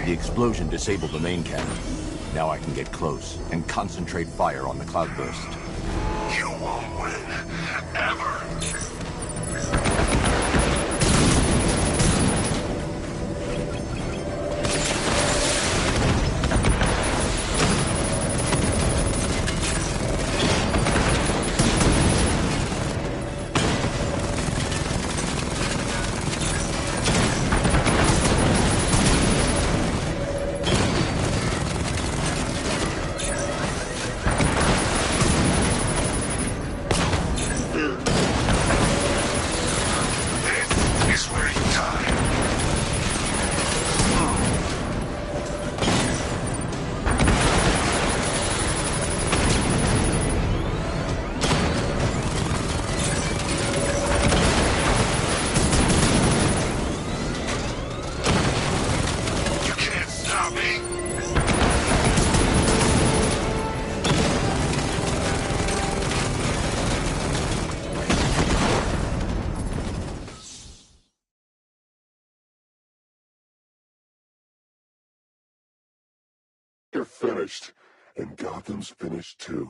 The explosion disabled the main cannon. Now I can get close and concentrate fire on the cloudburst. You won't win. Ever. You're finished, and Gotham's finished too.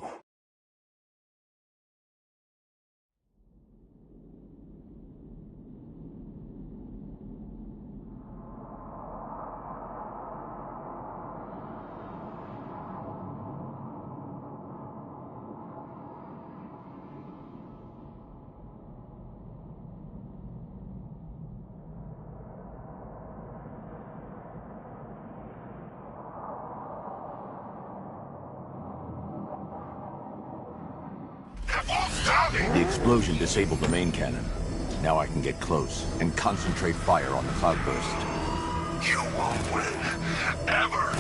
The explosion disabled the main cannon. Now I can get close and concentrate fire on the cloudburst. You won't win. Ever.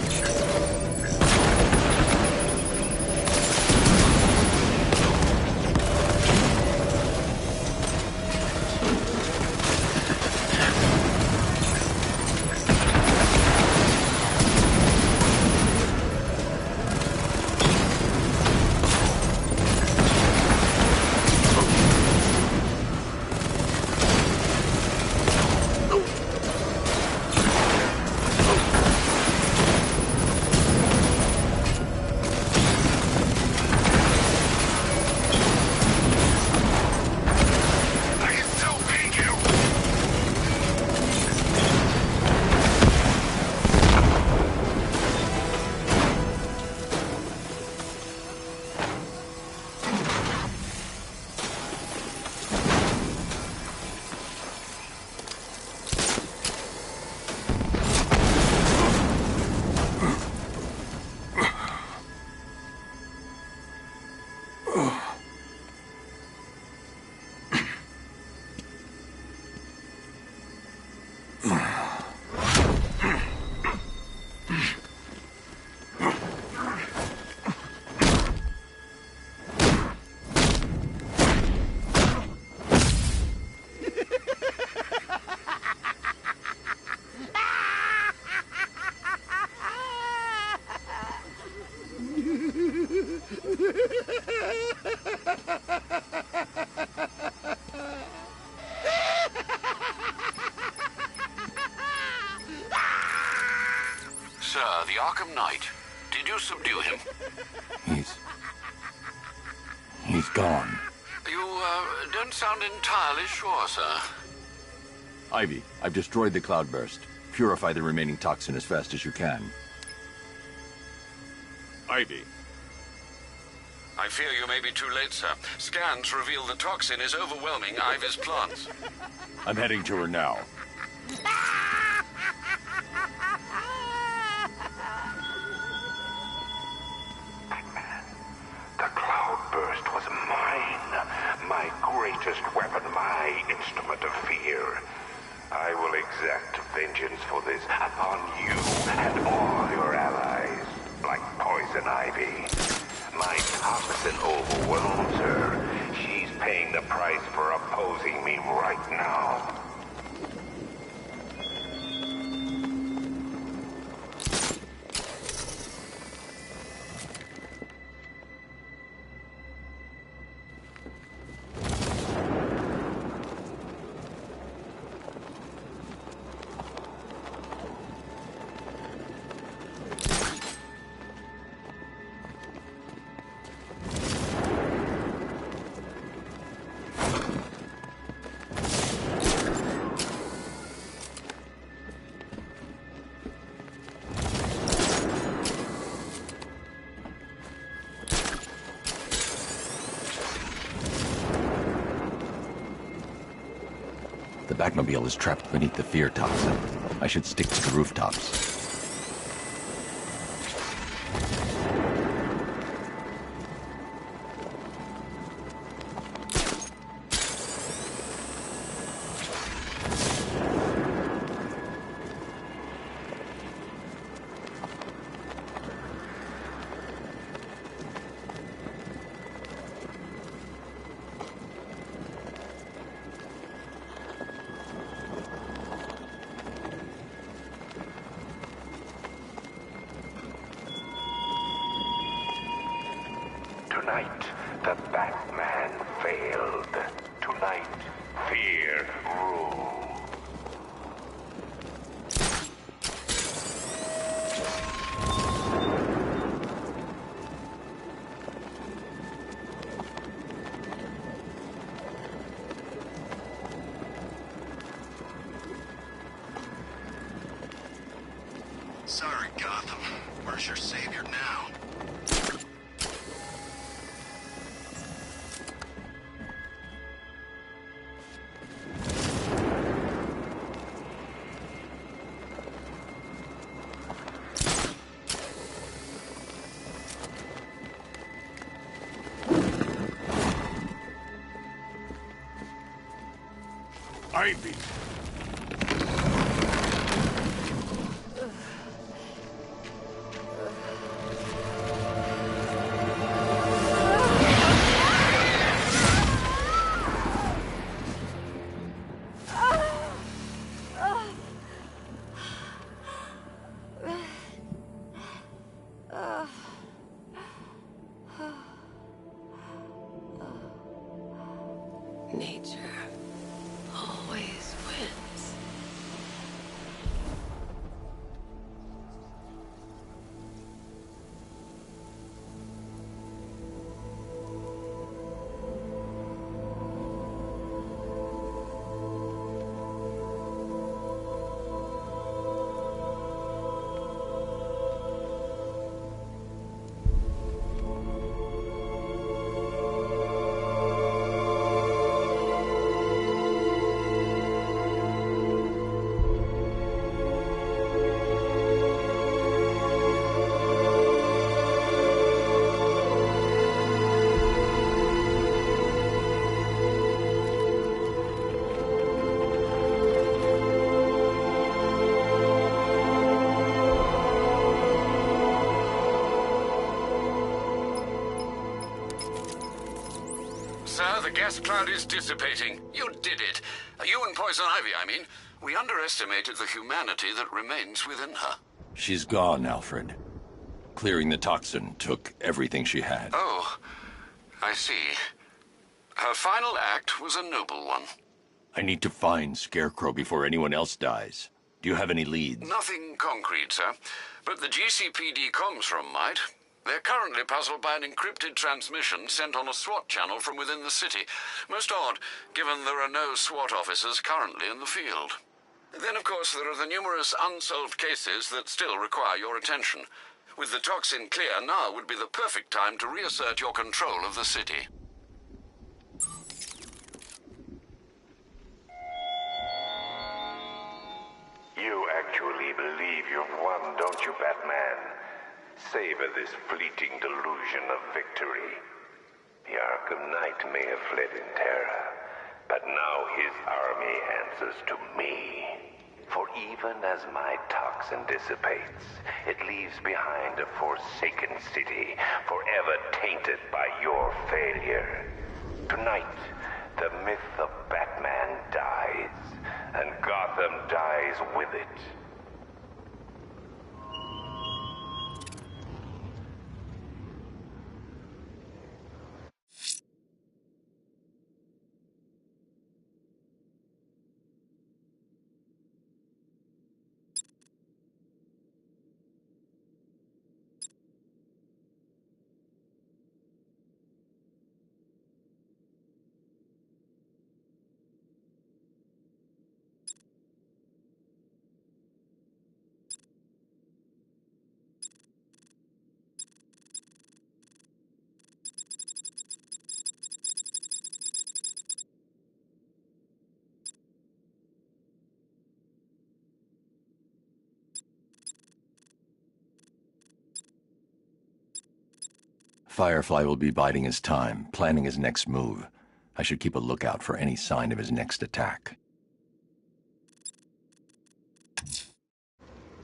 Sir, the Arkham Knight. Did you subdue him? He's gone. You, don't sound entirely sure, sir. Ivy, I've destroyed the cloudburst. Purify the remaining toxin as fast as you can. Ivy. I fear you may be too late, sir. Scans reveal the toxin is overwhelming Ivy's plants. I'm heading to her now. The cloudburst was mine. My greatest weapon, my instrument of fear. I will exact vengeance for this upon you and all your allies, like poison ivy. My toxin overwhelms her. She's paying the price for opposing me right now. The Batmobile is trapped beneath the fear toxin. I should stick to the rooftops. Tonight, the Batman failed. Tonight, fear ruled. Sorry, Gotham. Where's your savior now? Ivy! Nature always wins. Sir, the gas cloud is dissipating. You did it. You and Poison Ivy, I mean. We underestimated the humanity that remains within her. She's gone, Alfred. Clearing the toxin took everything she had. Oh, I see. Her final act was a noble one. I need to find Scarecrow before anyone else dies. Do you have any leads? Nothing concrete, sir. But the GCPD comms room might. They're currently puzzled by an encrypted transmission sent on a SWAT channel from within the city. Most odd, given there are no SWAT officers currently in the field. Then, of course, there are the numerous unsolved cases that still require your attention. With the toxin clear, now would be the perfect time to reassert your control of the city. You actually believe you've won, don't you, Batman? Savor this fleeting delusion of victory. The Arkham Knight may have fled in terror, but now his army answers to me. For even as my toxin dissipates, it leaves behind a forsaken city, forever tainted by your failure. Tonight, the myth of Batman dies, and Gotham dies with it. Firefly will be biding his time, planning his next move. I should keep a lookout for any sign of his next attack.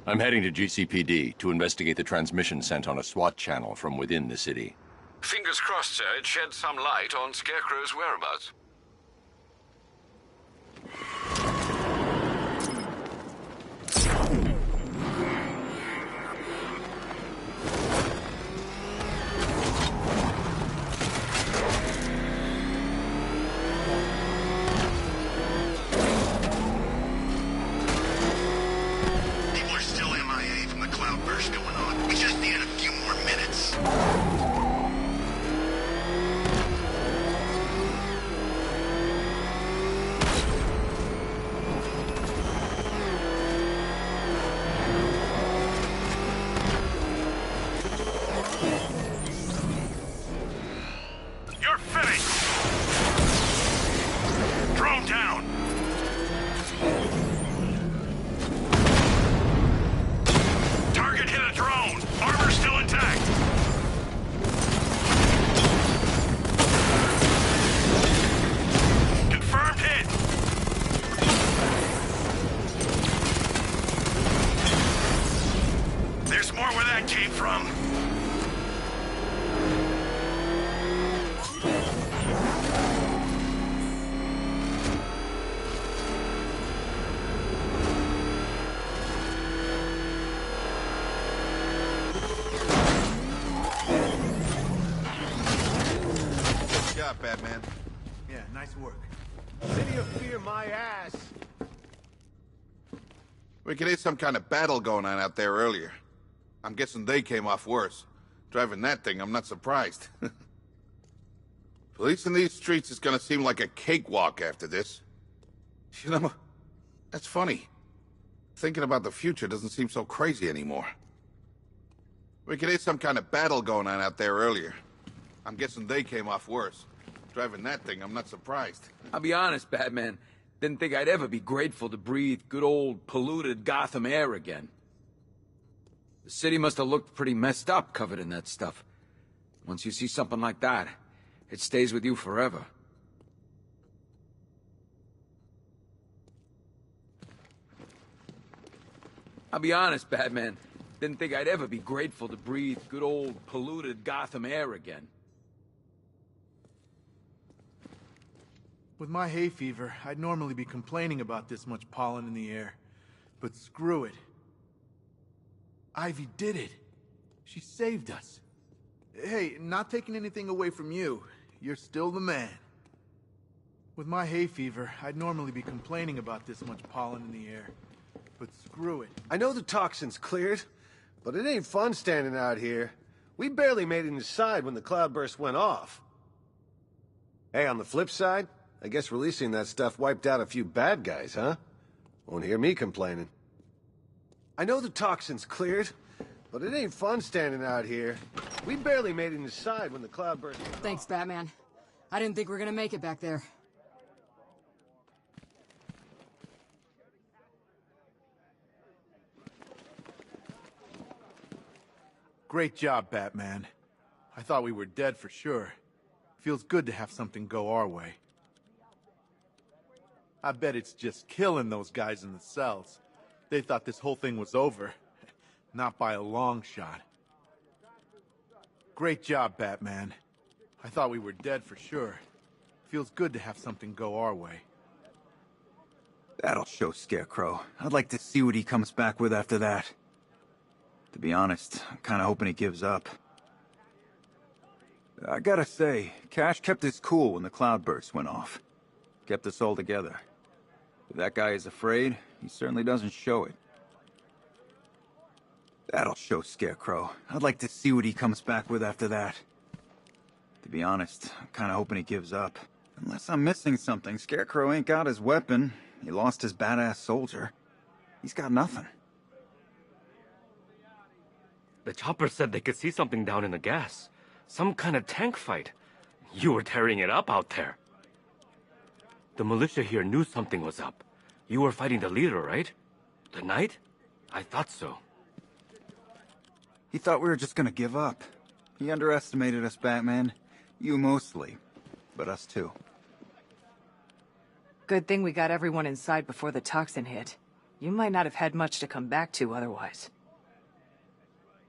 I'm heading to GCPD to investigate the transmission sent on a SWAT channel from within the city. Fingers crossed, sir, it sheds some light on Scarecrow's whereabouts. People are still MIA from the cloudburst going on. We just need a few more minutes. You're finished! Drone down! Target hit a drone! Armor still intact! Confirmed hit! There's more where that came from. Good job, Batman. Yeah, nice work. City of Fear, my ass. We could hear some kind of battle going on out there earlier. I'm guessing they came off worse. Driving that thing, I'm not surprised. Police in these streets is gonna seem like a cakewalk after this. You know, that's funny. Thinking about the future doesn't seem so crazy anymore. We could hear some kind of battle going on out there earlier. I'm guessing they came off worse. Driving that thing, I'm not surprised. I'll be honest, Batman. Didn't think I'd ever be grateful to breathe good old polluted Gotham air again. The city must have looked pretty messed up covered in that stuff. Once you see something like that, it stays with you forever. I'll be honest, Batman. Didn't think I'd ever be grateful to breathe good old polluted Gotham air again. With my hay fever, I'd normally be complaining about this much pollen in the air. But screw it. Ivy did it. She saved us. Hey, not taking anything away from you. You're still the man. With my hay fever, I'd normally be complaining about this much pollen in the air. But screw it. I know the toxin's cleared, but it ain't fun standing out here. We barely made it inside when the cloudburst went off. Hey, on the flip side, I guess releasing that stuff wiped out a few bad guys, huh? Won't hear me complaining. I know the toxin's cleared, but it ain't fun standing out here. We barely made it inside when the cloudburst went off. Thanks, Batman. I didn't think we were gonna make it back there. Great job, Batman. I thought we were dead for sure. Feels good to have something go our way. I bet it's just killing those guys in the cells. They thought this whole thing was over. Not by a long shot. Great job, Batman. I thought we were dead for sure. Feels good to have something go our way. That'll show Scarecrow. I'd like to see what he comes back with after that. To be honest, I'm kinda hoping he gives up. I gotta say, Cash kept his cool when the cloudburst went off. Kept us all together. If that guy is afraid, he certainly doesn't show it. That'll show Scarecrow. I'd like to see what he comes back with after that. To be honest, I'm kinda hoping he gives up. Unless I'm missing something, Scarecrow ain't got his weapon. He lost his badass soldier. He's got nothing. The chopper said they could see something down in the gas. Some kind of tank fight. You were tearing it up out there. The militia here knew something was up. You were fighting the leader, right? The Knight? I thought so. He thought we were just gonna give up. He underestimated us, Batman. You mostly, but us too. Good thing we got everyone inside before the toxin hit. You might not have had much to come back to otherwise.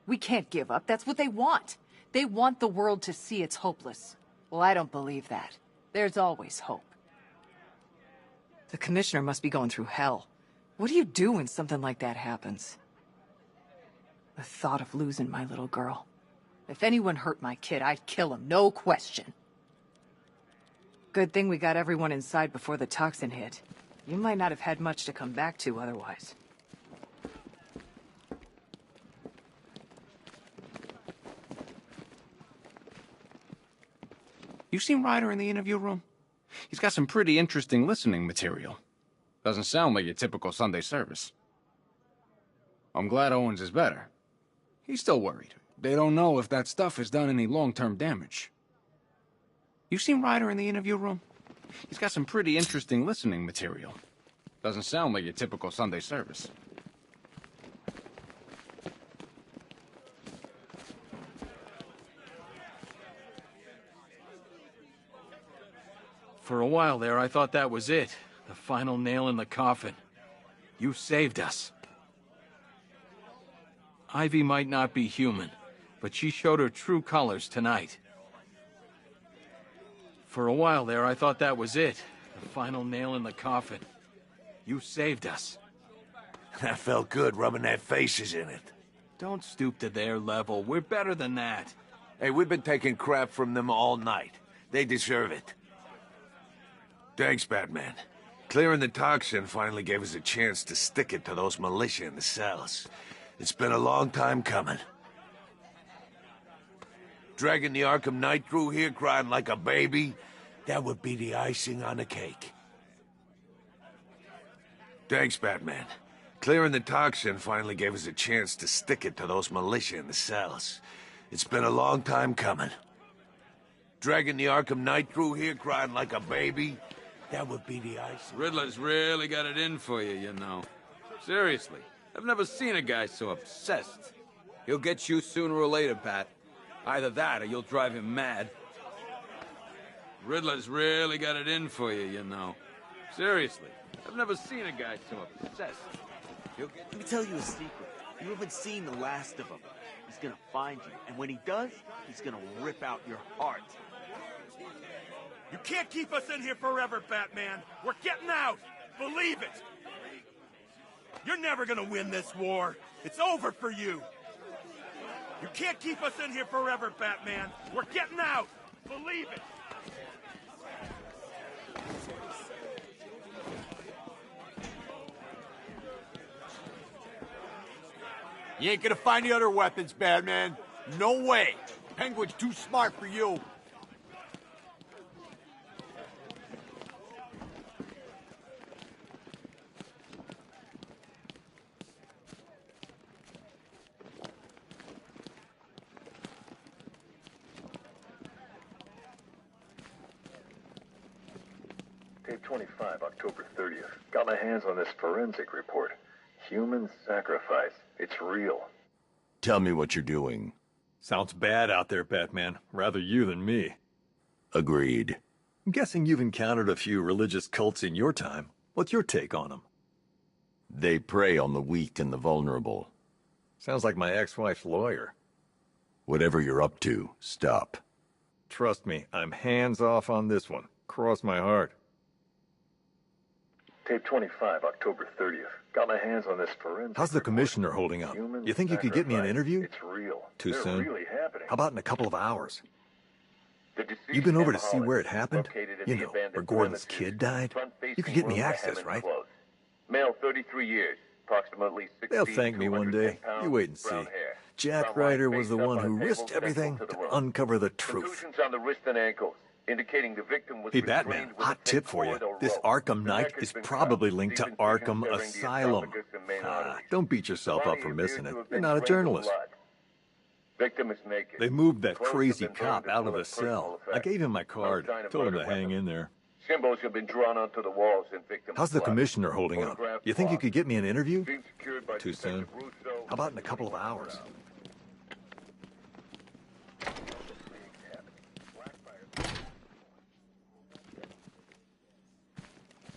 We can't give up. That's what they want. They want the world to see it's hopeless. Well, I don't believe that. There's always hope. The Commissioner must be going through hell. What do you do when something like that happens? The thought of losing my little girl. If anyone hurt my kid, I'd kill him, no question. Good thing we got everyone inside before the toxin hit. You might not have had much to come back to otherwise. You seen Ryder in the interview room? He's got some pretty interesting listening material. Doesn't sound like your typical Sunday service. I'm glad Owens is better. He's still worried. They don't know if that stuff has done any long-term damage. You seen Ryder in the interview room? He's got some pretty interesting listening material. Doesn't sound like your typical Sunday service. For a while there, I thought that was it. The final nail in the coffin. You saved us. Ivy might not be human, but she showed her true colors tonight. For a while there, I thought that was it. The final nail in the coffin. You saved us. That felt good, rubbing their faces in it. Don't stoop to their level. We're better than that. Hey, we've been taking crap from them all night. They deserve it. Thanks, Batman. Clearing the toxin finally gave us a chance to stick it to those militia in the cells. It's been a long time coming. Dragging the Arkham Knight through here crying like a baby, that would be the icing on the cake. Thanks, Batman. Clearing the toxin finally gave us a chance to stick it to those militia in the cells. It's been a long time coming. Dragging the Arkham Knight through here crying like a baby, that would be the icing. Riddler's really got it in for you, you know. Seriously, I've never seen a guy so obsessed. He'll get you sooner or later, Pat. Either that or you'll drive him mad. Riddler's really got it in for you, you know. Seriously, I've never seen a guy so obsessed. Let me tell you a secret. You haven't seen the last of him. He's gonna find you, and when he does, he's gonna rip out your heart. You can't keep us in here forever, Batman. We're getting out. Believe it. You're never gonna win this war. It's over for you. You can't keep us in here forever, Batman. We're getting out. Believe it. You ain't gonna find the other weapons, Batman. No way. Penguin's too smart for you. Tape 25, October 30th. Got my hands on this forensic report. Human sacrifice. It's real. Tell me what you're doing. Sounds bad out there, Batman. Rather you than me. Agreed. I'm guessing you've encountered a few religious cults in your time. What's your take on them? They prey on the weak and the vulnerable. Sounds like my ex-wife's lawyer. Whatever you're up to, stop. Trust me, I'm hands off on this one. Cross my heart. Tape 25, October 30th. Got my hands on this forensic. How's the commissioner holding up? You think you could get me an interview? It's real. Too They're soon? really happening. How about in a couple of hours? The deceased You've been over to see alcoholic where it happened? located in You the know, abandoned where Gordon's premises. kid died? Front-facing You could get me room to access, Hammond right? Close. Male, 33 years. Approximately 16 They'll thank me one day. pounds, You wait and see. brown hair. Jack Brown Ryder line was the face up one on a who table risked central everything to the to room. uncover the truth. Contusions on the wrist and ankles, indicating the victim was Hey, restrained Batman, with a hot tape tip for you. cord or This rope. Arkham The Knight neck has is been probably cut. linked to Deep Arkham incisions during the Asylum. esophagus and main arteries. Don't beat yourself up Body for appears missing to it. have You're been not a drained of journalist. blood. Victim is naked. They moved that Clothes have crazy been burned cop to out of full the personal cell. I effect. gave him my card. No sign of Told him to murder hang weapon. in there. Symbols have been drawn onto the walls in victim's How's the blood. commissioner holding up? Photographed You think you blood. could get me an interview? Dream secured by Too soon? Detective Russo. How about in a couple of hours?